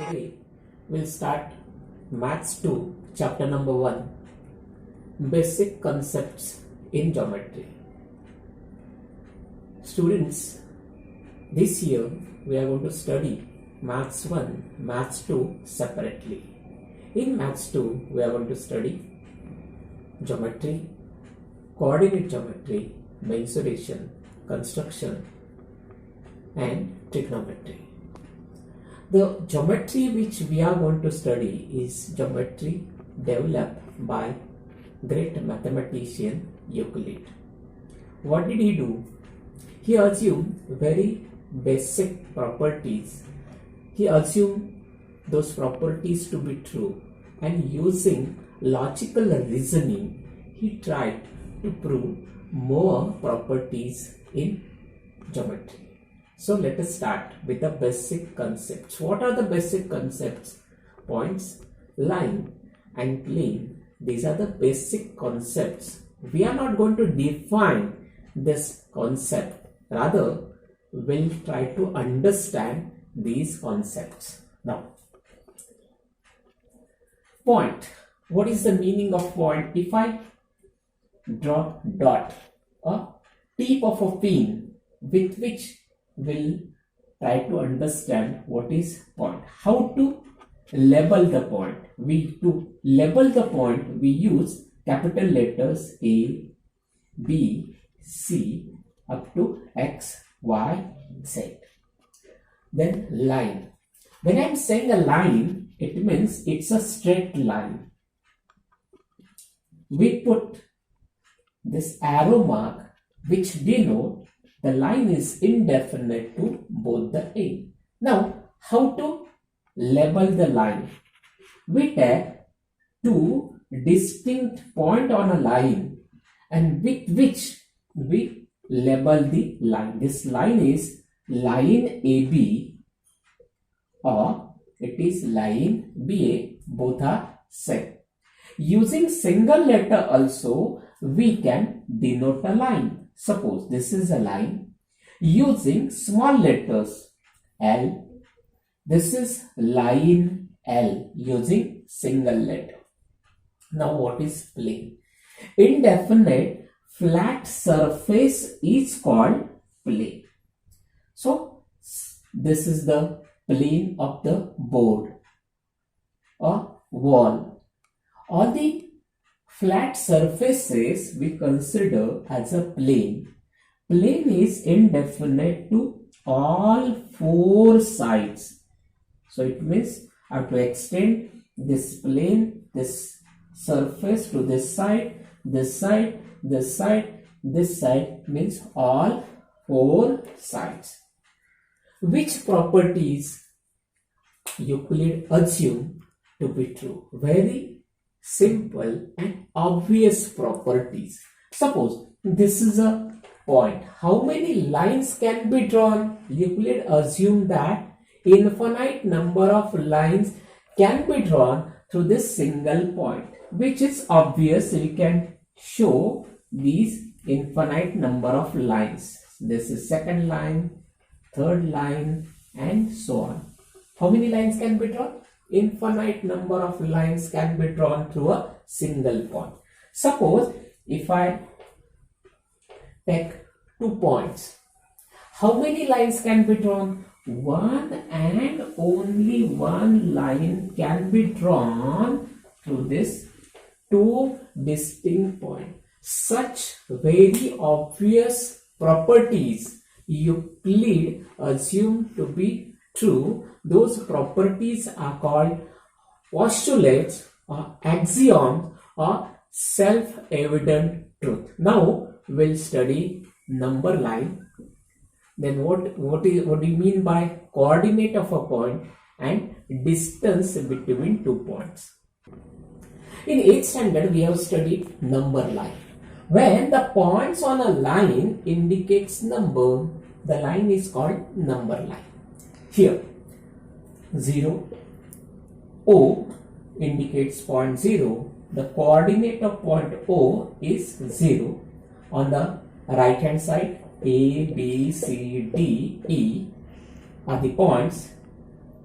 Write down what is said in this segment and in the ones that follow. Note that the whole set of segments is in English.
Today we'll start Maths 2, chapter number 1, Basic Concepts in Geometry. Students, this year we are going to study Maths 1, Maths 2 separately. In Maths 2, we are going to study geometry, coordinate geometry, mensuration, construction, and trigonometry. The geometry which we are going to study is geometry developed by great mathematician Euclid. What did he do? He assumed very basic properties. He assumed those properties to be true, and using logical reasoning, he tried to prove more properties in geometry. So let us start with the basic concepts. What are the basic concepts? Points, line and plane. These are the basic concepts. We are not going to define this concept. Rather, we'll try to understand these concepts. Now, point. What is the meaning of point? If I draw dot, a tip of a pin with which we'll try to understand what is point. How to label the point? To label the point, we use capital letters A, B, C up to X, Y, Z. Then line. When I'm saying a line, it means it's a straight line. We put this arrow mark which denote the line is indefinite to both the end. Now, how to label the line? We take two distinct points on a line and with which we label the line. This line is line AB or it is line BA. Both are same. Using single letter also, we can denote a line. Suppose this is a line using small letters L. This is line L using single letter. Now what is plane? Indefinite flat surface is called plane. So this is the plane of the board or wall. All the flat surfaces we consider as a plane. Plane is indefinite to all four sides. So it means I have to extend this plane, this surface to this side, this side, this side, this side, means all four sides. Which properties Euclid assumed to be true? Very simple and obvious properties. Suppose this is a point. How many lines can be drawn? Euclid assumed that infinite number of lines can be drawn through this single point, which is obvious. We can show these infinite number of lines. This is second line, third line, and so on. How many lines can be drawn? Infinite number of lines can be drawn through a single point. Suppose if I take 2 points, how many lines can be drawn? One and only one line can be drawn through this two distinct points. Such very obvious properties Euclid assumed to be true. Those properties are called postulates or axioms or self-evident truth. Now we'll study number line. Then what do you mean by coordinate of a point and distance between 2 points? In 8th standard we have studied number line. When the points on a line indicates number, the line is called number line. Here 0, O indicates point 0. The coordinate of point O is 0. On the right hand side, A, B, C, D, E are the points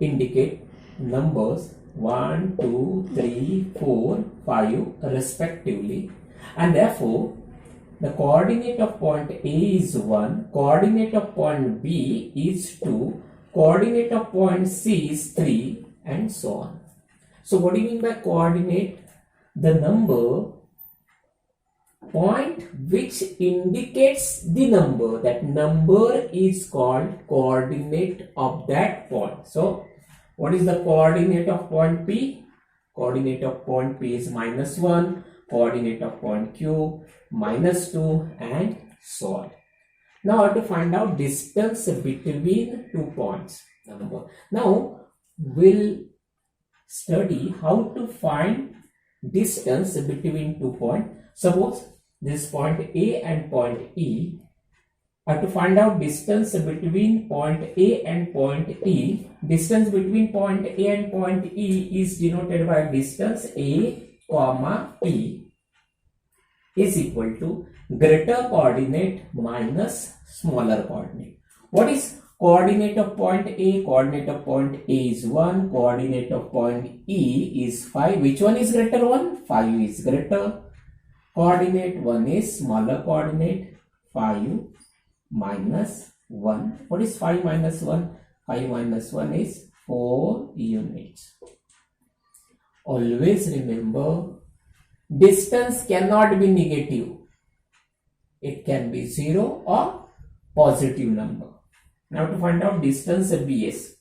indicate numbers 1, 2, 3, 4, 5 respectively, and therefore the coordinate of point A is 1, coordinate of point B is 2, coordinate of point C is 3, and so on. So what do you mean by coordinate? The number point which indicates the number, that number is called coordinate of that point. So what is the coordinate of point P? Coordinate of point P is -1, coordinate of point Q -2, and so on. Now I have to find out distance between 2 points. Now we'll study how to find distance between 2 points. Suppose this point A and point E. I have to find out distance between point A and point E. Distance between point A and point E is denoted by distance A, comma E is equal to greater coordinate minus smaller coordinate. What is coordinate of point A? Coordinate of point A is 1. Coordinate of point E is 5. Which one is greater one? 5 is greater. Coordinate 1 is smaller coordinate. 5 minus 1. What is 5 minus 1? 5 minus 1 is 4 units. Always remember, distance cannot be negative. It can be 0 or positive number. Now to find out distance BS.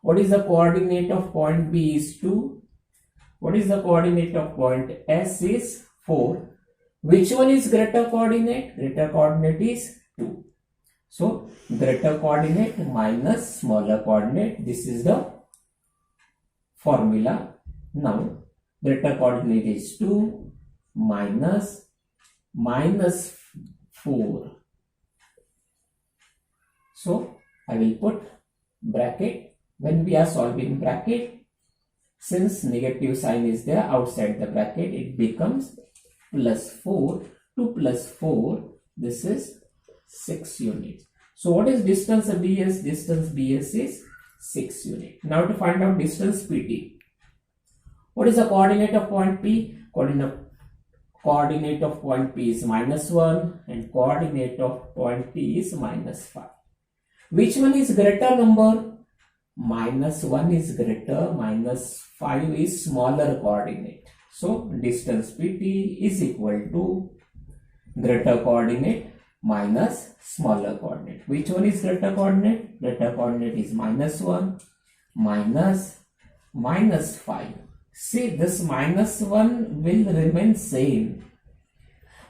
What is the coordinate of point B is 2. What is the coordinate of point S is 4. Which one is greater coordinate? Greater coordinate is 2. So greater coordinate minus smaller coordinate. This is the formula. Now greater coordinate is 2 minus 4. So I will put bracket. When we are solving bracket, since negative sign is there outside the bracket, it becomes +4. 2 plus 4, this is 6 units. So what is distance BS? Distance BS is 6 units. Now to find out distance PT. What is the coordinate of point P? Coordinate of point P is -1 and coordinate of point P is -5. Which one is greater number? -1 is greater, -5 is smaller coordinate. So distance PT is equal to greater coordinate minus smaller coordinate. Which one is greater coordinate? Greater coordinate is -1 minus -5. See, this -1 will remain same.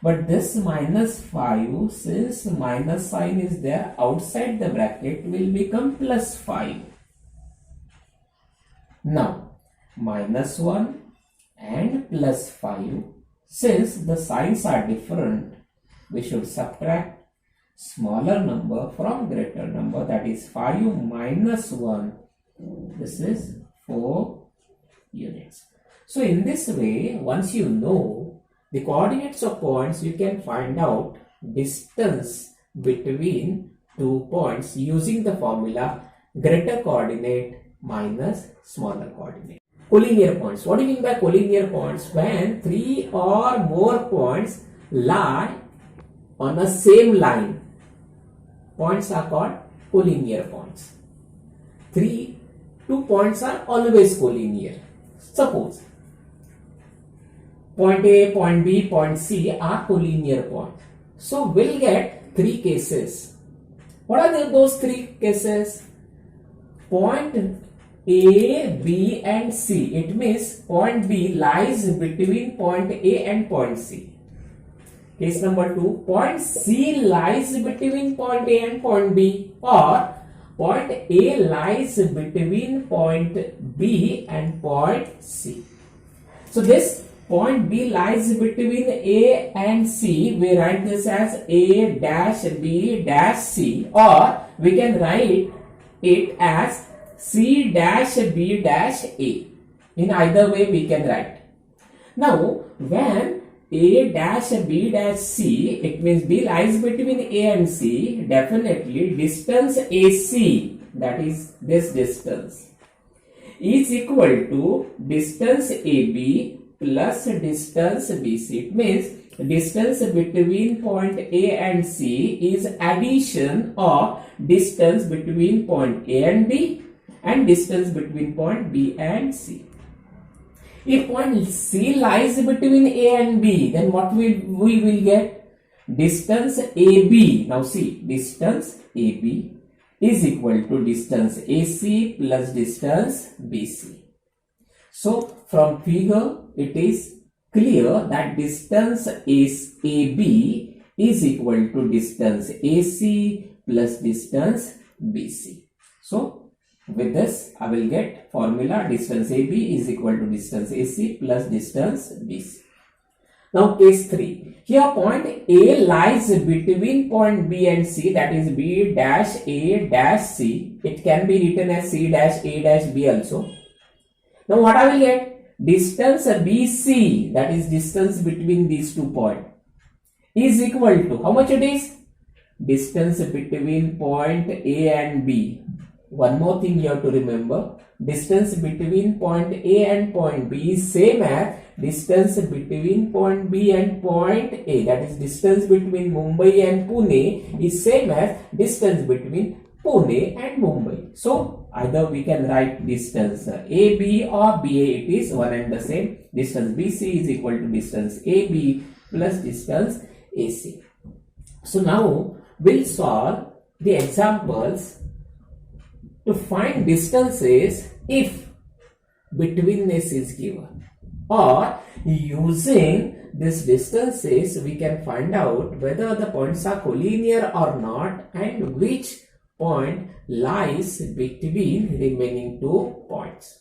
But this -5, since minus sign is there outside the bracket, will become +5. Now, -1 and +5, since the signs are different, we should subtract smaller number from greater number, that is 5 minus 1. This is 4 units. So in this way, once you know the coordinates of points, you can find out distance between 2 points using the formula greater coordinate minus smaller coordinate. Collinear points. What do you mean by collinear points? When 3 or more points lie on a same line, points are called collinear points. 2 points are always collinear. Suppose point A, point B, point C are collinear points. So we'll get 3 cases. What are those 3 cases? Point A, B and C. It means point B lies between point A and point C. Case number 2, point C lies between point A and point B, or point A lies between point B and point C. So this point B lies between A and C. We write this as A dash B dash C, or we can write it as C dash B dash A. In either way we can write. Now when A dash B dash C, it means B lies between A and C, definitely distance AC, that is this distance, is equal to distance AB plus distance BC. It means distance between point A and C is addition of distance between point A and B and distance between point B and C. If point C lies between A and B, then what we will get? Distance AB. Now see, distance AB is equal to distance AC plus distance BC. So from figure it is clear that distance AB is equal to distance AC plus distance BC. So with this I will get formula distance AB is equal to distance AC plus distance BC. Now case 3. Here point A lies between point B and C, that is B dash A dash C. It can be written as C dash A dash B also. Now what I will get? Distance BC, that is distance between these 2 points, is equal to, how much it is? Distance between point A and B. One more thing you have to remember. Distance between point A and point B is same as distance between point B and point A. That is distance between Mumbai and Pune is same as distance between Pune and Mumbai. So either we can write distance AB or BA. It is one and the same. Distance BC is equal to distance AB plus distance AC. So now we'll solve the examples to find distances if betweenness is given, or using these distances we can find out whether the points are collinear or not and which point lies between remaining 2 points.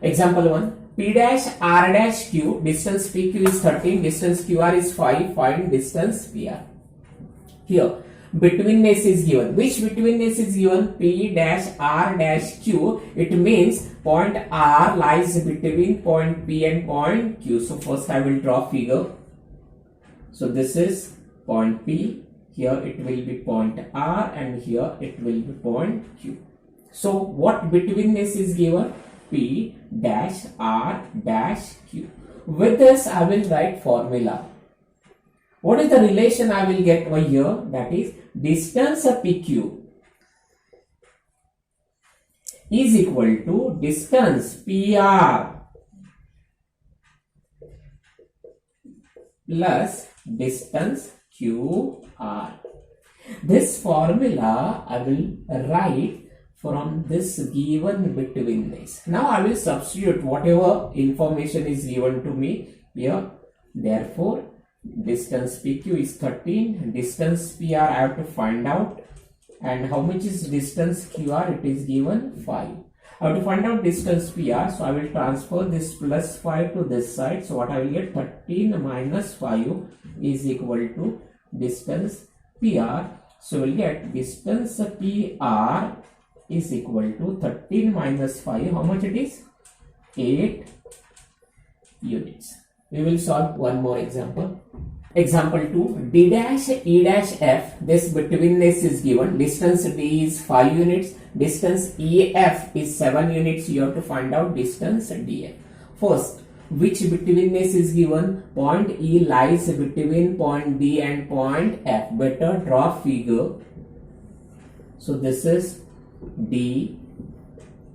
Example 1. P dash R dash Q, distance PQ is 13, distance QR is 5, find distance PR. Here betweenness is given. Which betweenness is given? P dash R dash Q. It means point R lies between point P and point Q. So first I will draw figure. So this is point P. Here it will be point R and here it will be point Q. So what betweenness is given? P dash R dash Q. With this I will write formula. What is the relation I will get over here? That is distance PQ is equal to distance PR plus distance QR. This formula I will write from this given betweenness. Now I will substitute whatever information is given to me here. Therefore distance PQ is 13, distance PR I have to find out, and how much is distance QR? It is given 5. I have to find out distance PR, so I will transfer this plus 5 to this side. So what I will get? 13 minus 5 is equal to distance PR. So we will get distance PR is equal to 13 minus 5. How much it is? 8 units. We will solve one more example. Example 2. D dash E dash F. This betweenness is given. Distance D is 5 units. Distance EF is 7 units. You have to find out distance DF. First, which betweenness is given? Point E lies between point D and point F. Better draw figure. So this is D,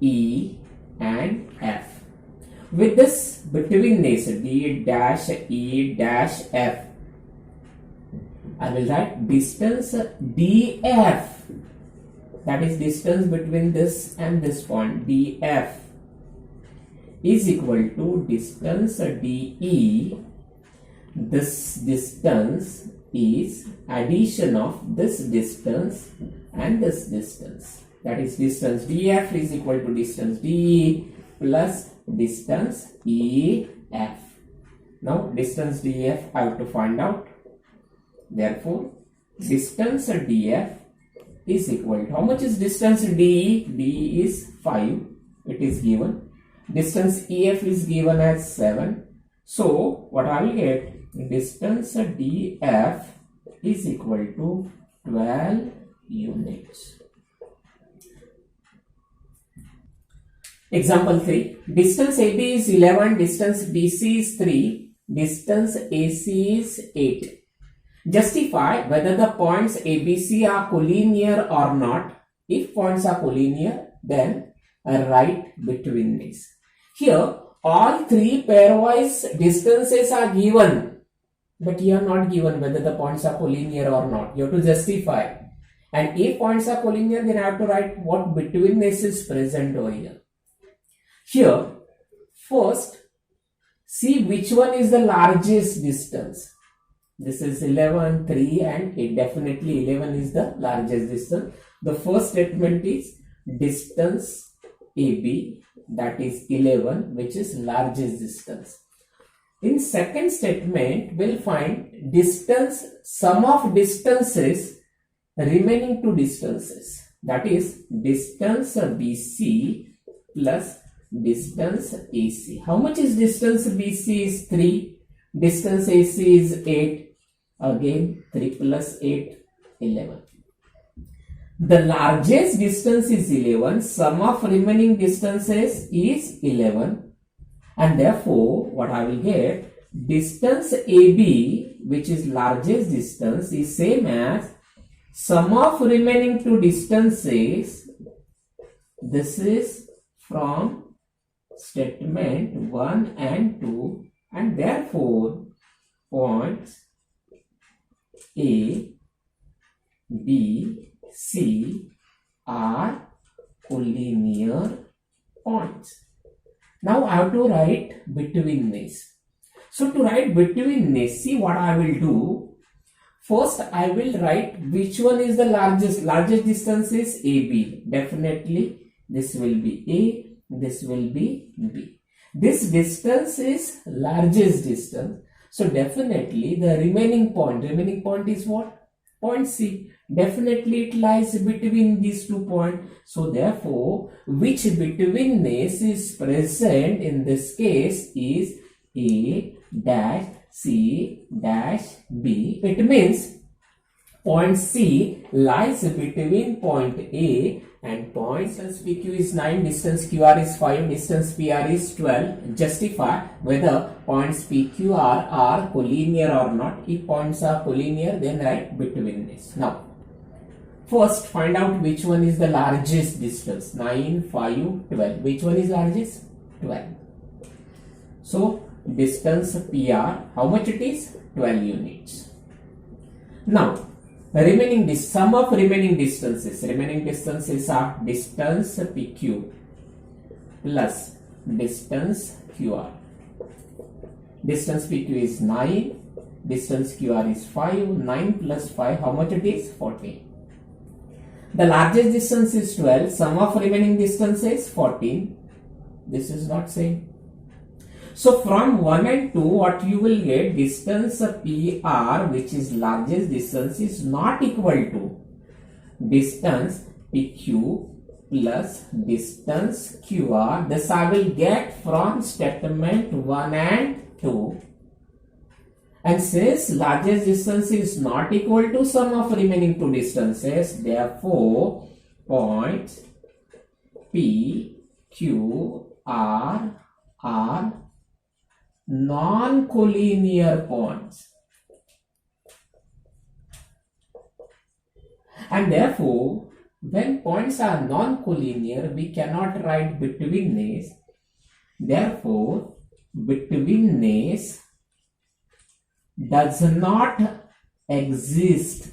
E and F. With this betweenness D dash E dash F, I will write distance DF, that is distance between this and this point, DF is equal to distance DE. This distance is addition of this distance and this distance, that is distance DF is equal to distance DE plus distance EF. Now distance DF I have to find out. Therefore distance DF is equal to, how much is distance DE? DE is 5, it is given. Distance EF is given as 7. So what I will get? Distance DF is equal to 12 units. Example 3. Distance AB is 11, distance BC is 3, distance AC is 8. Justify whether the points ABC are collinear or not. If points are collinear, then write between these. Here, all three pairwise distances are given, but here not given whether the points are collinear or not. You have to justify. And if points are collinear, then I have to write what betweenness is present over here. Here, first, see which one is the largest distance. This is 11, 3 and 8. Definitely 11 is the largest distance. The first statement is distance AB, that is 11, which is largest distance. In second statement, we'll find distance, sum of distances remaining two distances. That is distance BC plus distance AC. How much is distance BC is 3. Distance AC is 8. Again 3 plus 8, 11. The largest distance is 11. Sum of remaining distances is 11. And therefore, what I will get, distance AB, which is largest distance, is same as sum of remaining two distances. This is from statement 1 and 2, and therefore points A, B, C are collinear points. Now I have to write betweenness. So to write betweenness, see what I will do. First I will write which one is the largest. Largest distance is AB. Definitely this will be A, this will be B. This distance is largest distance. So definitely the remaining point is what? Point C. Definitely it lies between these 2 points. So therefore, which betweenness is present in this case is A dash C dash B. It means point C lies between point A and point. Distance PQ is 9, distance QR is 5, distance PR is 12. Justify whether points PQR are collinear or not. If points are collinear, then write betweenness. Now, first find out which one is the largest distance. 9, 5, 12. Which one is largest? 12. So, distance PR, how much it is? 12 units. Now, sum of remaining distances. Remaining distances are distance PQ plus distance QR. Distance PQ is 9, distance QR is 5, 9 plus 5, how much it is? 14. The largest distance is 12, sum of remaining distances 14. This is not same. So from 1 and 2, what you will get, distance PR, which is largest distance, is not equal to distance PQ plus distance QR. This I will get from statement 1 and 2. And since largest distance is not equal to sum of remaining two distances, therefore points P, Q, R are non-collinear points. And therefore, when points are non-collinear, we cannot write betweenness. Therefore, betweenness does not exist